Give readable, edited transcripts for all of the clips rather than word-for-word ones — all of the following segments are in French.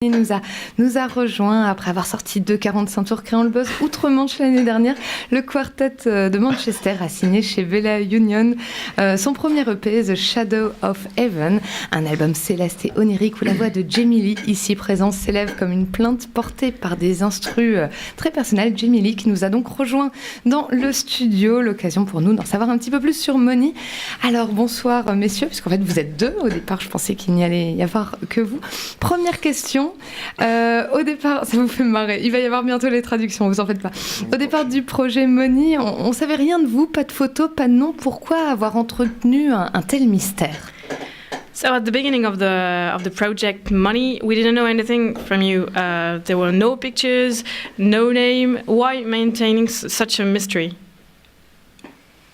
Il nous a rejoint après avoir sorti 2,45 tours créant le buzz outre-Manche l'année dernière. Le quartet de Manchester a signé chez Vela Union son premier EP, The Shadow of Heaven, un album céleste et onirique où la voix de Jamie Lee, ici présente, s'élève comme une plainte portée par des instrus très personnels. Jamie Lee qui nous a donc rejoint dans le studio, l'occasion pour nous d'en savoir un petit peu plus sur Money. Alors bonsoir messieurs, puisqu'en fait vous êtes deux. Au départ je pensais qu'il n'y allait y avoir que vous. Première question. Au départ, ça vous fait marrer, il va y avoir bientôt les traductions, vous en faites pas. Au départ du projet Money, on savait rien de vous, pas de photos, pas de nom. Pourquoi avoir entretenu un tel mystère? So at the beginning of the project Money, we didn't know anything from you. There were no pictures, no name. Why maintaining such a mystery?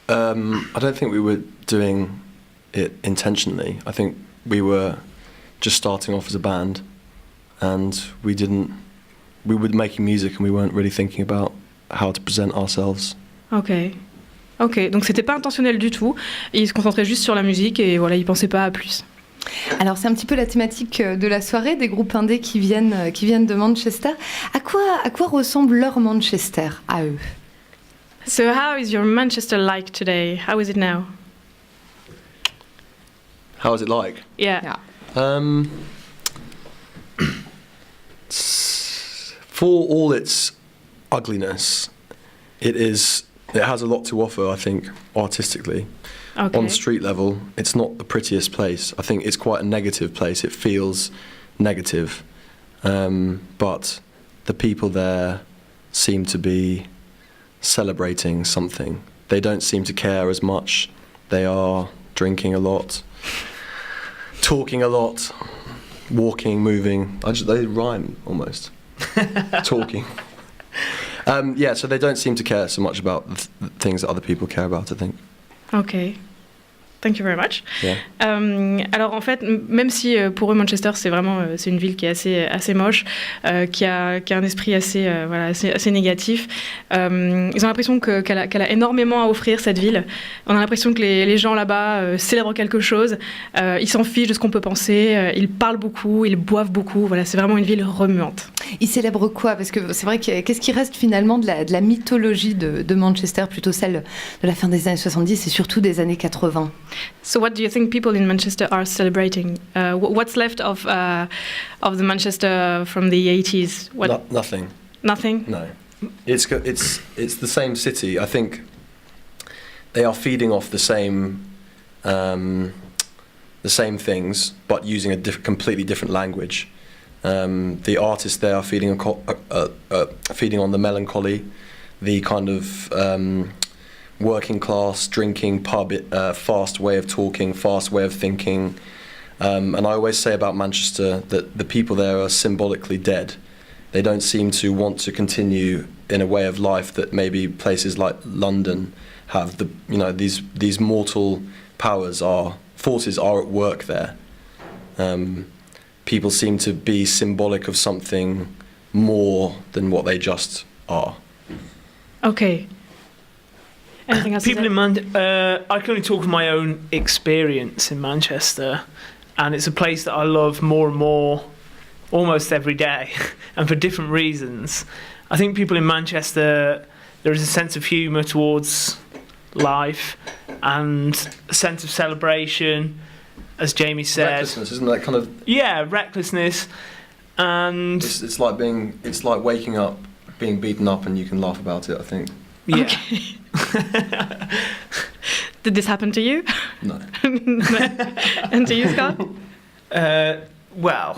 I don't think we were doing it intentionally. I think we were just starting off as a band. And we were making music and we weren't really thinking about how to present ourselves. Ok, donc c'était pas intentionnel du tout. Il se concentrait juste sur la musique et voilà, il pensait pas à plus. Alors c'est un petit peu la thématique de la soirée, des groupes indés qui viennent de Manchester. À quoi ressemble leur Manchester à eux? So how is your Manchester like today? How is it now? How is it like? Yeah. For all its ugliness, it has a lot to offer, I think, artistically. Okay. On the street level, it's not the prettiest place. I think it's quite a negative place. It feels negative. But the people there seem to be celebrating something. They don't seem to care as much. They are drinking a lot, talking a lot, walking, moving. They rhyme almost. Talking. So they don't seem to care so much about the things that other people care about, I think. Okay. Thank you very much. Yeah. Alors en fait, même si pour eux Manchester c'est une ville qui est assez moche, qui a un esprit assez négatif. Ils ont l'impression qu'elle a énormément à offrir, cette ville. On a l'impression que les gens là-bas célèbrent quelque chose. Ils s'en fichent de ce qu'on peut penser. Ils parlent beaucoup, ils boivent beaucoup. Voilà, c'est vraiment une ville remuante. Ils célèbrent quoi? Parce que c'est vrai qu'est-ce qui reste finalement de la mythologie de Manchester, plutôt celle de la fin des années 70 et surtout des années 80? So what do you think people in Manchester are celebrating? What's left of the Manchester from the 80s? Nothing. Nothing? No. It's the same city. I think they are feeding off the same things, but using a completely different language. The artists there are feeding on the melancholy, the kind of working class, drinking, pub, fast way of talking, fast way of thinking. And I always say about Manchester that the people there are symbolically dead. They don't seem to want to continue in a way of life that maybe places like London have. These mortal forces are at work there. People seem to be symbolic of something more than what they just are. Okay. Anything else? People in I can only talk of my own experience in Manchester, and it's a place that I love more and more almost every day, and for different reasons. I think people in Manchester, there is a sense of humour towards life and a sense of celebration, as Jamie said. Recklessness, isn't that kind of? Yeah, recklessness, and it's like waking up, being beaten up, and you can laugh about it, I think. Yeah. Okay. Did this happen to you? No. And to you, Scott? Well.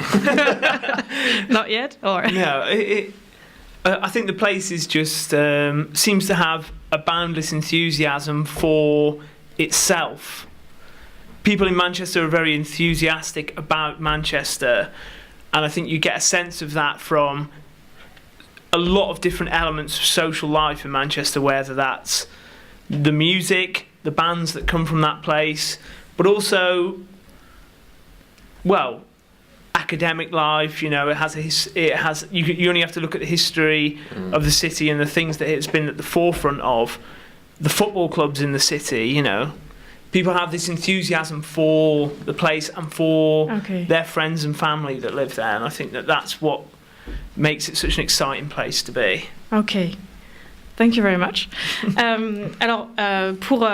Not yet? Or? No, I think the place is just seems to have a boundless enthusiasm for itself. People in Manchester are very enthusiastic about Manchester, and I think you get a sense of that from a lot of different elements of social life in Manchester, whether that's the music, the bands that come from that place, but also, well, academic life. You know, you only have to look at the history of the city and the things that it's been at the forefront of. The football clubs in the city, you know, people have this enthusiasm for the place and for Okay. their friends and family that live there, and I think that that's what makes it such an exciting place to be. Ok. Thank you very much. Alors, pour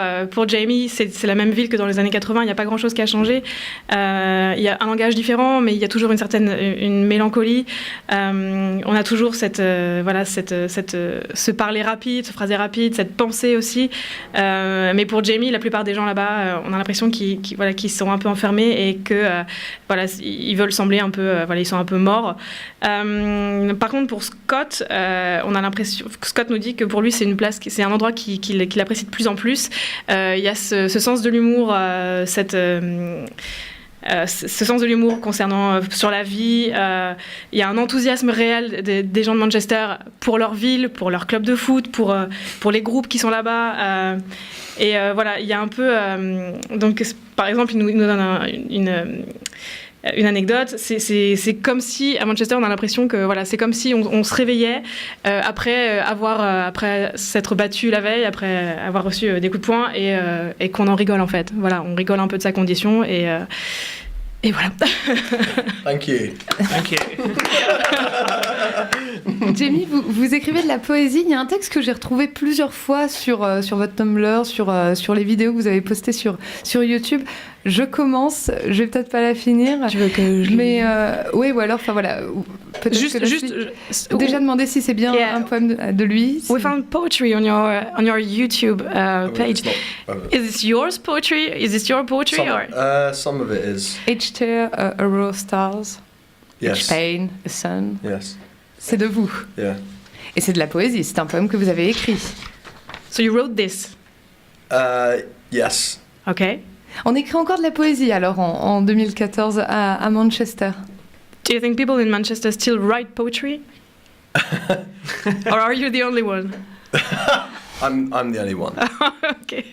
Jamie, c'est la même ville que dans les années 80, il n'y a pas grand-chose qui a changé. Il y a un langage différent, mais il y a toujours une mélancolie. On a toujours ce parler rapide, ce phraser rapide, cette pensée aussi. Mais pour Jamie, la plupart des gens là-bas, on a l'impression qu'ils sont un peu enfermés et que ils veulent sembler un peu, ils sont un peu morts. Par contre, pour Scott, on a l'impression, Scott nous dit que pour lui, c'est une place, c'est un endroit qu'il apprécie de plus en plus. Il y a ce sens de l'humour, ce sens de l'humour concernant sur la vie. Il y a un enthousiasme réel des gens de Manchester pour leur ville, pour leur club de foot, pour les groupes qui sont là-bas. Il y a un peu... donc, par exemple, il nous donne une anecdote, c'est comme si à Manchester on a l'impression que c'est comme si on se réveillait après s'être battu la veille, après avoir reçu des coups de poing et qu'on en rigole en fait. On rigole un peu de sa condition et voilà. Thank you. Thank you. Jamie, vous écrivez de la poésie. Il y a un texte que j'ai retrouvé plusieurs fois sur votre Tumblr, sur les vidéos que vous avez postées sur YouTube. Je commence, je vais peut-être pas la finir. Tu veux que je... Mais oui, ou alors, peut-être déjà demander si c'est bien un poème de lui. We found poetry on your YouTube page. Is this yours poetry? Is this your poetry? Some of it is. Each tear a row of stars. Yes. Each pain a sun. Yes. C'est de vous. Yeah. Et c'est de la poésie. C'est un poème que vous avez écrit. So you wrote this? Yes. Okay. On écrit encore de la poésie alors en 2014 à Manchester. Do you think people in Manchester still write poetry? Or are you the only one? I'm the only one. Okay.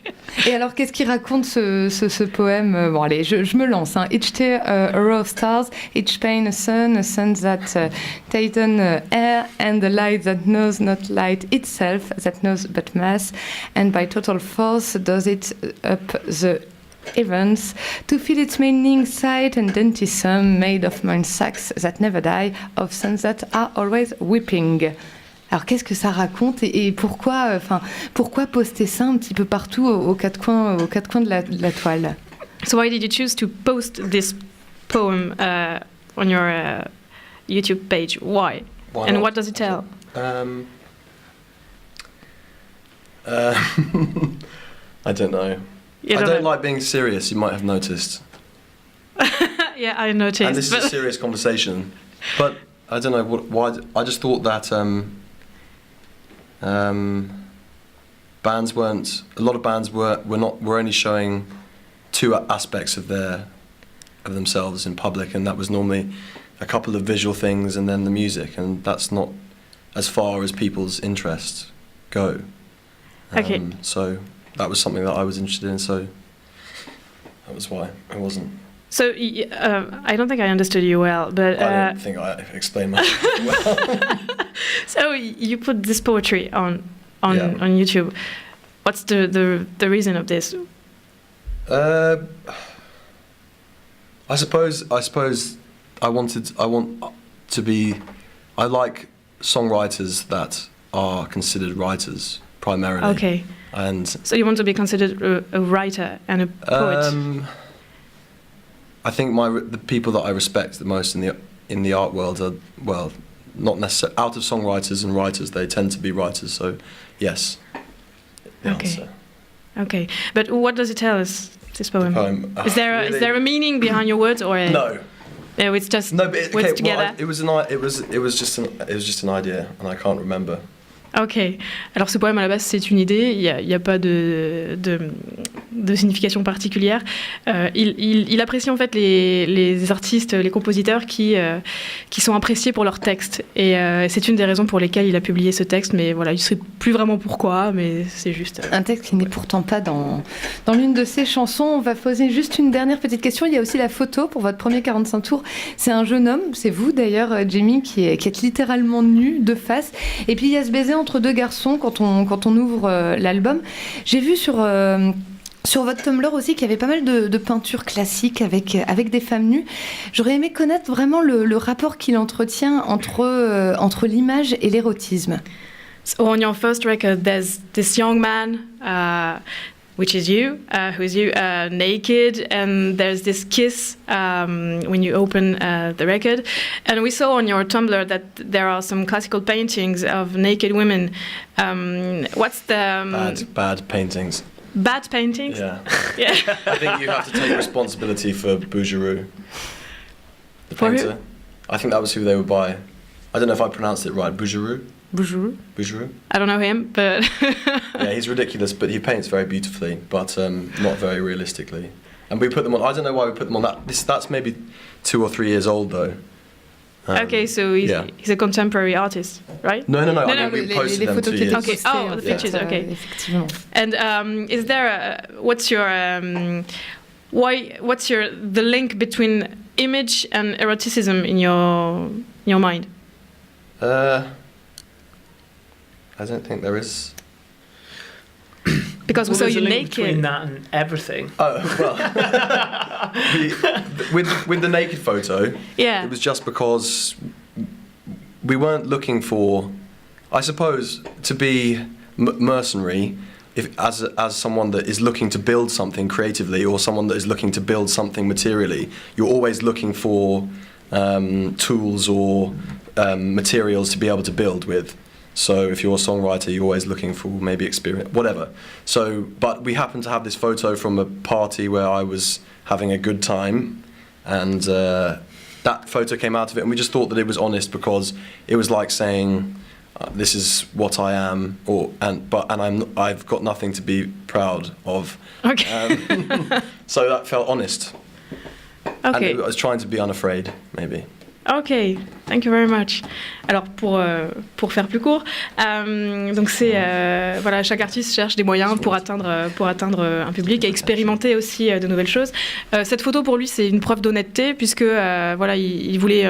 Et alors, qu'est-ce qu'il raconte ce poème? Bon, allez, je me lance. Each tear a row of stars, each pain a sun that tighten air, and the light that knows not light itself, that knows but mass, and by total force does it up the events to feel its meaning sight and dainty sum made of mind sacks that never die, of suns that are always weeping. Alors qu'est-ce que ça raconte et pourquoi poster ça un petit peu partout aux quatre coins de la toile? So why did you choose to post this poem on your YouTube page? Why? And what does it tell? I don't know. I don't like being serious, you might have noticed. Yeah, I noticed. And this is a serious conversation. But I don't know why. I just thought that bands weren't. A lot of bands were only showing two aspects of themselves in public, and that was normally a couple of visual things and then the music, and that's not as far as people's interests go. Okay. So that was something that I was interested in, so that was why I wasn't. So I don't think I understood you well, but I don't think I explained myself well. So you put this poetry on YouTube. What's the reason of this? I suppose I like songwriters that are considered writers primarily. Okay. And so you want to be considered a writer and a poet? I think the people that I respect the most in the art world are, well, not necessarily out of songwriters and writers. They tend to be writers. So yes. Okay. Okay. But what does it tell us? This poem. Is there a meaning behind your words or no? No, it's just words together. Well, it was just an idea, and I can't remember. Ok. Alors ce poème à la base c'est une idée, il n'y a pas de signification particulière. Il apprécie en fait les artistes, les compositeurs qui sont appréciés pour leurs textes. Et c'est une des raisons pour lesquelles il a publié ce texte, mais voilà, il ne sait plus vraiment pourquoi, mais c'est juste... Un texte qui n'est pourtant pas dans l'une de ses chansons. On va poser juste une dernière petite question. Il y a aussi la photo pour votre premier 45 tours. C'est un jeune homme, c'est vous d'ailleurs, Jamie, qui est littéralement nu, de face. Et puis il y a ce baiser entre deux garçons quand on ouvre l'album. J'ai vu sur Sur votre Tumblr aussi, qu'il y avait pas mal de peintures classiques avec des femmes nues. J'aurais aimé connaître vraiment le rapport qu'il entretient entre l'image et l'érotisme. So on your first record, there's this young man, which is you, who is you, naked, and there's this kiss when you open the record. And we saw on your Tumblr that there are some classical paintings of naked women. What's the... Bad paintings. Bad paintings? Yeah. Yeah. I think you have to take responsibility for Bouguereau, the For who? painter. I think that was who they were by. I don't know if I pronounced it right. Bouguereau? Bouguereau? I don't know him, but... Yeah, he's ridiculous, but he paints very beautifully, but not very realistically. And we put them on. I don't know why we put them on that. That's maybe 2 or 3 years old though. Okay, so he's a contemporary artist, right? No. No, I mean, we posted them 2 years. Okay. Oh, the pictures. Okay. Effectivement. And is there what's the link between image and eroticism in your mind? I don't think there is. Because we saw there's you a link naked. between that and everything. Oh well, with the naked photo, Yeah. it was just because we weren't looking for, I suppose, to be mercenary. If as someone that is looking to build something creatively, or someone that is looking to build something materially, you're always looking for tools or materials to be able to build with. So if you're a songwriter, you're always looking for maybe experience, whatever. So, but we happened to have this photo from a party where I was having a good time, and that photo came out of it, and we just thought that it was honest because it was like saying, "This is what I am," I've got nothing to be proud of. Okay. So that felt honest. Okay. And I was trying to be unafraid, maybe. Ok, thank you very much. Alors pour faire plus court, donc c'est voilà, chaque artiste cherche des moyens pour atteindre un public et expérimenter aussi de nouvelles choses. Cette photo pour lui c'est une preuve d'honnêteté puisque voilà il voulait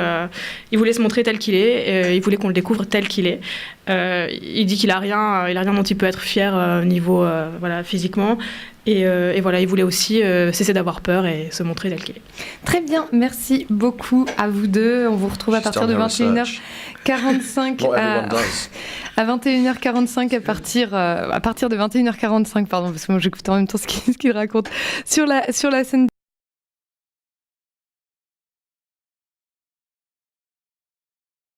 se montrer tel qu'il est, il voulait qu'on le découvre tel qu'il est. Il dit qu'il a rien dont il peut être fier niveau voilà physiquement. Et voilà, il voulait aussi cesser d'avoir peur et se montrer tel qu'il est. Très bien, merci beaucoup à vous deux. On vous retrouve à partir de 21h45 à 21h45 à partir de 21h45 pardon parce que moi j'écoute en même temps ce qu'il raconte sur la scène